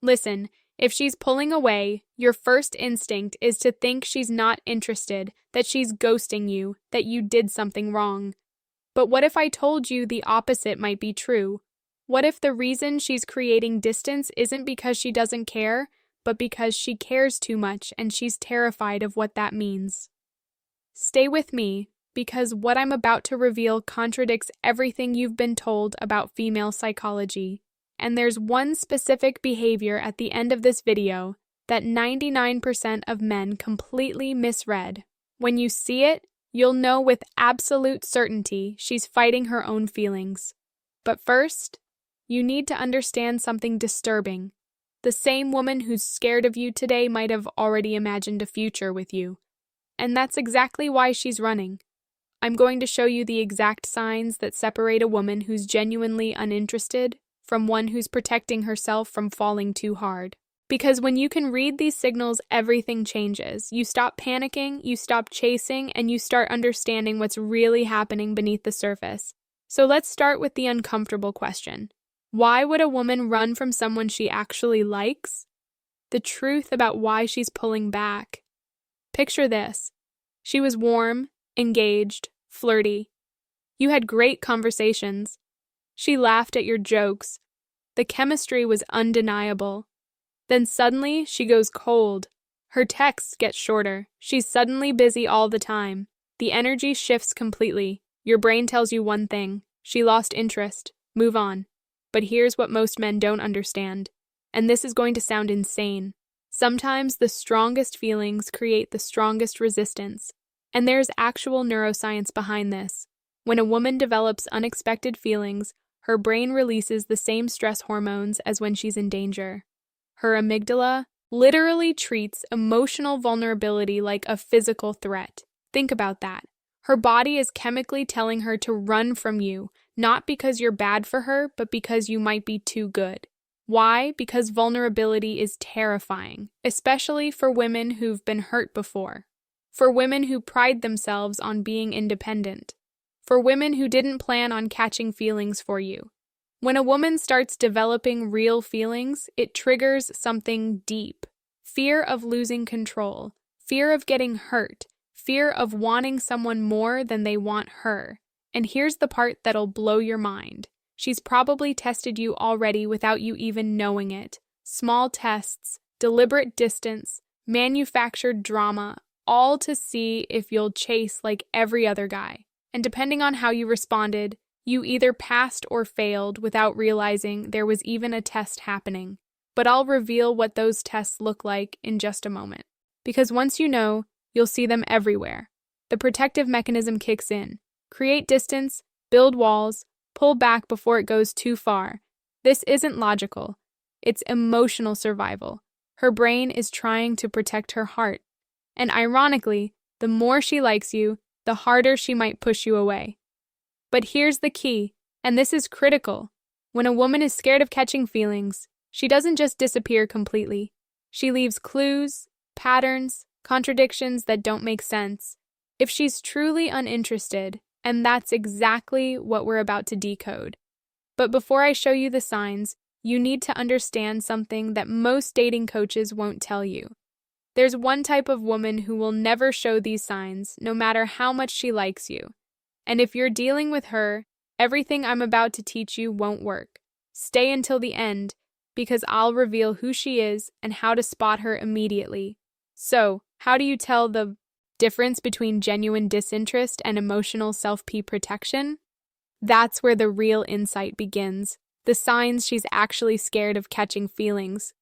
Listen, if she's pulling away, your first instinct is to think she's not interested, that she's ghosting you, that you did something wrong. But what if I told you the opposite might be true? What if the reason she's creating distance isn't because she doesn't care, but because she cares too much and she's terrified of what that means? Stay with me, because what I'm about to reveal contradicts everything you've been told about female psychology. And there's one specific behavior at the end of this video that 99% of men completely misread. When you see it, you'll know with absolute certainty she's fighting her own feelings. But first, you need to understand something disturbing. The same woman who's scared of you today might have already imagined a future with you. And that's exactly why she's running. I'm going to show you the exact signs that separate a woman who's genuinely uninterested from one who's protecting herself from falling too hard. Because when you can read these signals, everything changes. You stop panicking, you stop chasing, and you start understanding what's really happening beneath the surface. So let's start with the uncomfortable question. Why would a woman run from someone she actually likes? The truth about why she's pulling back. Picture this. She was warm, engaged, flirty. You had great conversations. She laughed at your jokes. The chemistry was undeniable. Then suddenly, she goes cold. Her texts get shorter. She's suddenly busy all the time. The energy shifts completely. Your brain tells you one thing. She lost interest. Move on. But here's what most men don't understand. And this is going to sound insane. Sometimes the strongest feelings create the strongest resistance. And there's actual neuroscience behind this. When a woman develops unexpected feelings, her brain releases the same stress hormones as when she's in danger. Her amygdala literally treats emotional vulnerability like a physical threat. Think about that. Her body is chemically telling her to run from you, not because you're bad for her, but because you might be too good. Why? Because vulnerability is terrifying, especially for women who've been hurt before. For women who pride themselves on being independent. For women who didn't plan on catching feelings for you. When a woman starts developing real feelings, it triggers something deep. Fear of losing control, fear of getting hurt, fear of wanting someone more than they want her. And here's the part that'll blow your mind. She's probably tested you already without you even knowing it. Small tests, deliberate distance, manufactured drama, all to see if you'll chase like every other guy. And depending on how you responded, you either passed or failed without realizing there was even a test happening. But I'll reveal what those tests look like in just a moment. Because once you know, you'll see them everywhere. The protective mechanism kicks in. Create distance, build walls, pull back before it goes too far. This isn't logical. It's emotional survival. Her brain is trying to protect her heart. And ironically, the more she likes you, the harder she might push you away. But here's the key, and this is critical. When a woman is scared of catching feelings, she doesn't just disappear completely. She leaves clues, patterns, contradictions that don't make sense. If she's truly uninterested, and that's exactly what we're about to decode. But before I show you the signs, you need to understand something that most dating coaches won't tell you. There's one type of woman who will never show these signs, no matter how much she likes you. And if you're dealing with her, everything I'm about to teach you won't work. Stay until the end, because I'll reveal who she is and how to spot her immediately. So, how do you tell the difference between genuine disinterest and emotional self-protection? That's where the real insight begins. The signs she's actually scared of catching feelings.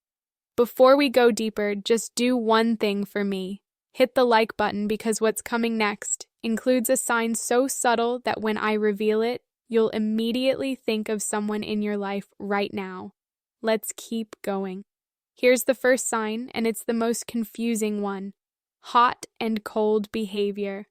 Before we go deeper, just do one thing for me. Hit the like button, because what's coming next includes a sign so subtle that when I reveal it, you'll immediately think of someone in your life right now. Let's keep going. Here's the first sign, and it's the most confusing one. Hot and cold behavior.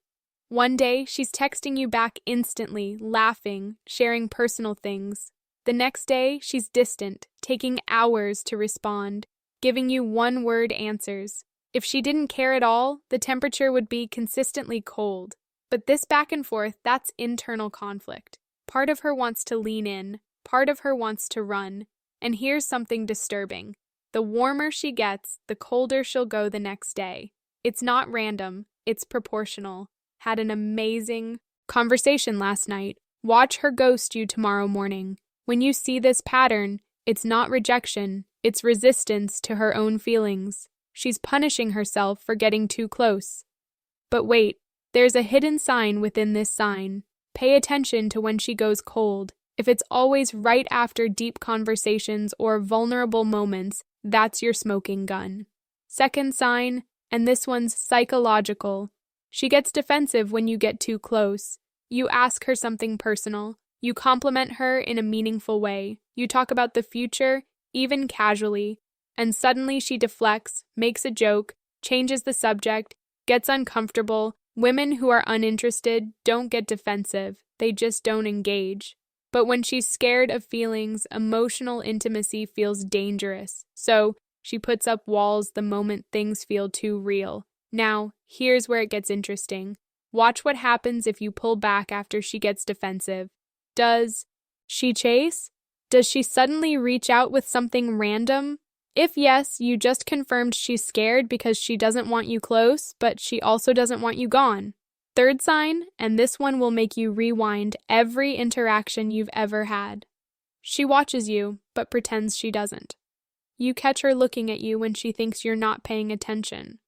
One day, she's texting you back instantly, laughing, sharing personal things. The next day, she's distant, taking hours to respond, giving you one-word answers. If she didn't care at all, the temperature would be consistently cold. But this back and forth, that's internal conflict. Part of her wants to lean in, part of her wants to run. And here's something disturbing. The warmer she gets, the colder she'll go the next day. It's not random, it's proportional. Had an amazing conversation last night. Watch her ghost you tomorrow morning. When you see this pattern, it's not rejection, it's resistance to her own feelings. She's punishing herself for getting too close. But wait, there's a hidden sign within this sign. Pay attention to when she goes cold. If it's always right after deep conversations or vulnerable moments, that's your smoking gun. Second sign, and this one's psychological. She gets defensive when you get too close. You ask her something personal. You compliment her in a meaningful way. You talk about the future, even casually, and suddenly she deflects, makes a joke, changes the subject, gets uncomfortable. Women who are uninterested don't get defensive, they just don't engage. But when she's scared of feelings, emotional intimacy feels dangerous. So she puts up walls the moment things feel too real. Now, here's where it gets interesting. Watch what happens if you pull back after she gets defensive. Does she chase? Does she suddenly reach out with something random? If yes, you just confirmed she's scared because she doesn't want you close, but she also doesn't want you gone. Third sign, and this one will make you rewind every interaction you've ever had. She watches you, but pretends she doesn't. You catch her looking at you when she thinks you're not paying attention.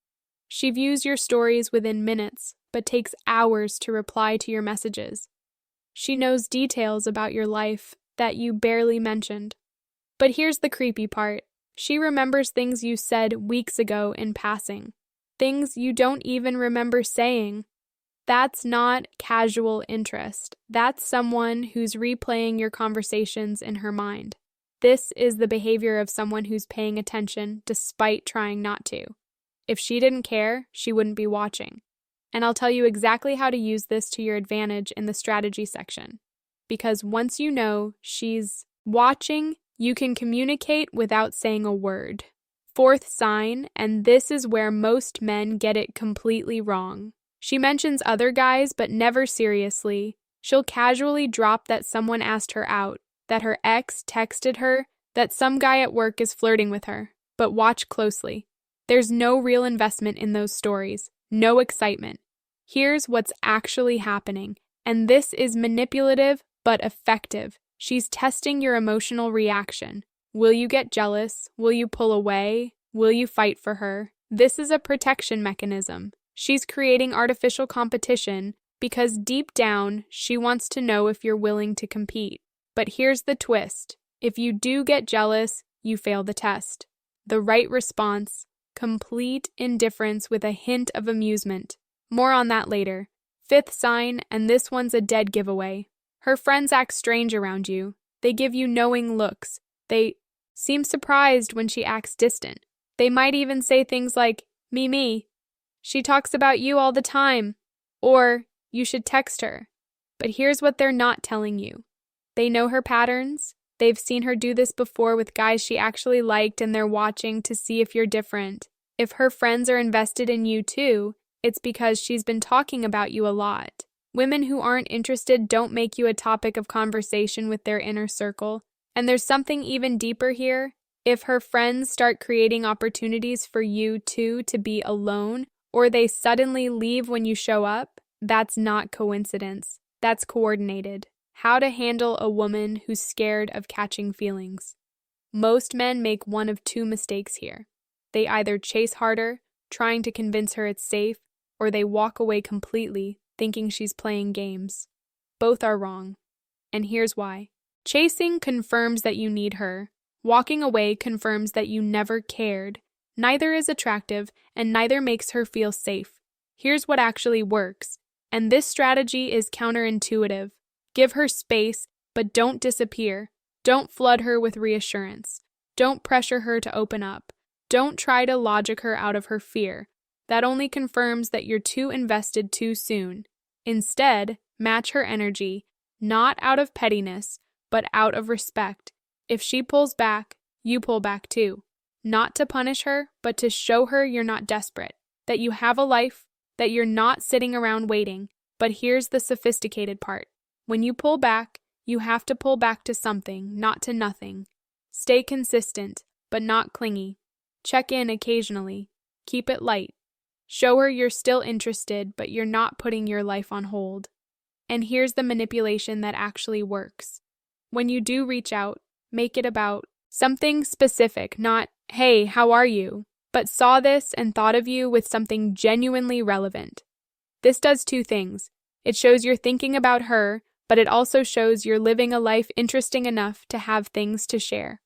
She views your stories within minutes, but takes hours to reply to your messages. She knows details about your life that you barely mentioned. But here's the creepy part. She remembers things you said weeks ago in passing. Things you don't even remember saying. That's not casual interest. That's someone who's replaying your conversations in her mind. This is the behavior of someone who's paying attention despite trying not to. If she didn't care, she wouldn't be watching. And I'll tell you exactly how to use this to your advantage in the strategy section. Because once you know she's watching, you can communicate without saying a word. Fourth sign, and this is where most men get it completely wrong. She mentions other guys, but never seriously. She'll casually drop that someone asked her out, that her ex texted her, that some guy at work is flirting with her. But watch closely. There's no real investment in those stories, no excitement. Here's what's actually happening, and this is manipulative but effective. She's testing your emotional reaction. Will you get jealous? Will you pull away? Will you fight for her? This is a protection mechanism. She's creating artificial competition because deep down, she wants to know if you're willing to compete. But here's the twist. If you do get jealous, you fail the test. The right response, complete indifference with a hint of amusement. More on that later. Fifth sign, and this one's a dead giveaway. Her friends act strange around you. They give you knowing looks. They seem surprised when she acts distant. They might even say things like, me. She talks about you all the time. Or, you should text her. But here's what they're not telling you. They know her patterns. They've seen her do this before with guys she actually liked, and they're watching to see if you're different. If her friends are invested in you too, it's because she's been talking about you a lot. Women who aren't interested don't make you a topic of conversation with their inner circle. And there's something even deeper here. If her friends start creating opportunities for you two to be alone, or they suddenly leave when you show up, that's not coincidence. That's coordinated. How to handle a woman who's scared of catching feelings. Most men make one of two mistakes here. They either chase harder, trying to convince her it's safe, or they walk away completely, thinking she's playing games. Both are wrong. And here's why. Chasing confirms that you need her. Walking away confirms that you never cared. Neither is attractive, and neither makes her feel safe. Here's what actually works. And this strategy is counterintuitive. Give her space, but don't disappear. Don't flood her with reassurance. Don't pressure her to open up. Don't try to logic her out of her fear. That only confirms that you're too invested too soon. Instead, match her energy, not out of pettiness, but out of respect. If she pulls back, you pull back too. Not to punish her, but to show her you're not desperate, that you have a life, that you're not sitting around waiting. But here's the sophisticated part. When you pull back, you have to pull back to something, not to nothing. Stay consistent. but not clingy. Check in occasionally. Keep it light. Show her you're still interested, but you're not putting your life on hold. And here's the manipulation that actually works. When you do reach out, make it about something specific, not, "Hey, how are you?" but "saw this and thought of you" with something genuinely relevant. This does two things. It shows you're thinking about her, but it also shows you're living a life interesting enough to have things to share.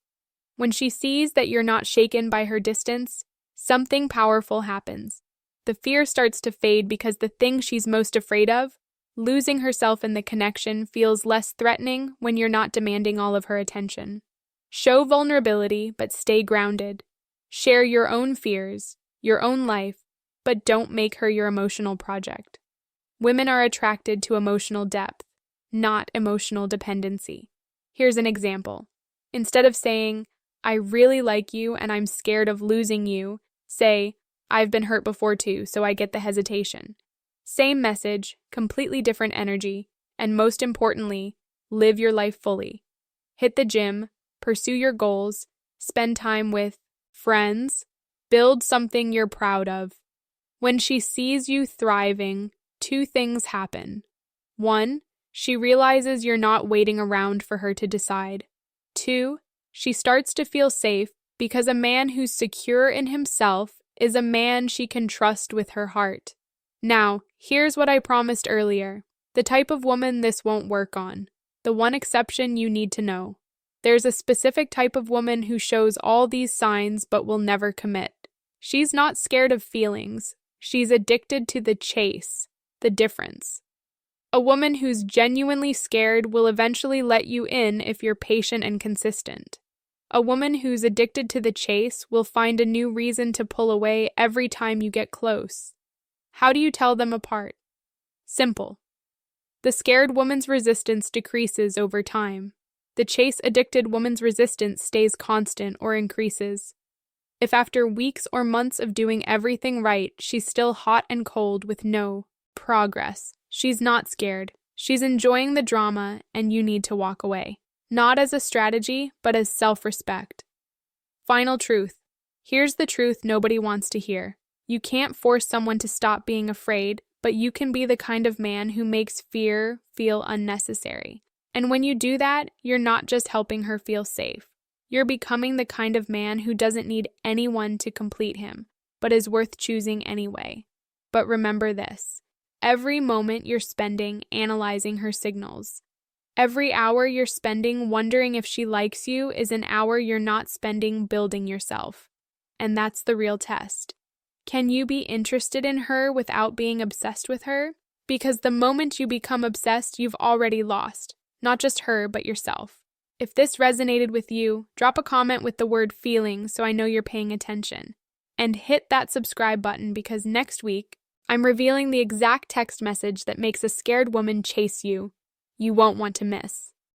When she sees that you're not shaken by her distance, something powerful happens. The fear starts to fade because the thing she's most afraid of, losing herself in the connection, feels less threatening when you're not demanding all of her attention. Show vulnerability, but stay grounded. Share your own fears, your own life, but don't make her your emotional project. Women are attracted to emotional depth, not emotional dependency. Here's an example. Instead of saying, "I really like you and I'm scared of losing you," say, "I've been hurt before too, so I get the hesitation." Same message, completely different energy, and most importantly, live your life fully. Hit the gym, pursue your goals, spend time with friends, build something you're proud of. When she sees you thriving, two things happen. One, she realizes you're not waiting around for her to decide. Two, she starts to feel safe because a man who's secure in himself is a man she can trust with her heart. Now, here's what I promised earlier. The type of woman this won't work on. The one exception you need to know. There's a specific type of woman who shows all these signs but will never commit. She's not scared of feelings. She's addicted to the chase, the difference. A woman who's genuinely scared will eventually let you in if you're patient and consistent. A woman who's addicted to the chase will find a new reason to pull away every time you get close. How do you tell them apart? Simple. The scared woman's resistance decreases over time. The chase-addicted woman's resistance stays constant or increases. If after weeks or months of doing everything right, she's still hot and cold with no progress, she's not scared. She's enjoying the drama, and you need to walk away. Not as a strategy, but as self-respect. Final truth. Here's the truth nobody wants to hear. You can't force someone to stop being afraid, but you can be the kind of man who makes fear feel unnecessary. And when you do that, you're not just helping her feel safe. You're becoming the kind of man who doesn't need anyone to complete him, but is worth choosing anyway. But remember this. Every moment you're spending analyzing her signals. Every hour you're spending wondering if she likes you is an hour you're not spending building yourself. And that's the real test. Can you be interested in her without being obsessed with her? Because the moment you become obsessed, you've already lost. Not just her, but yourself. If this resonated with you, drop a comment with the word feeling so I know you're paying attention. And hit that subscribe button because next week, I'm revealing the exact text message that makes a scared woman chase you. You won't want to miss.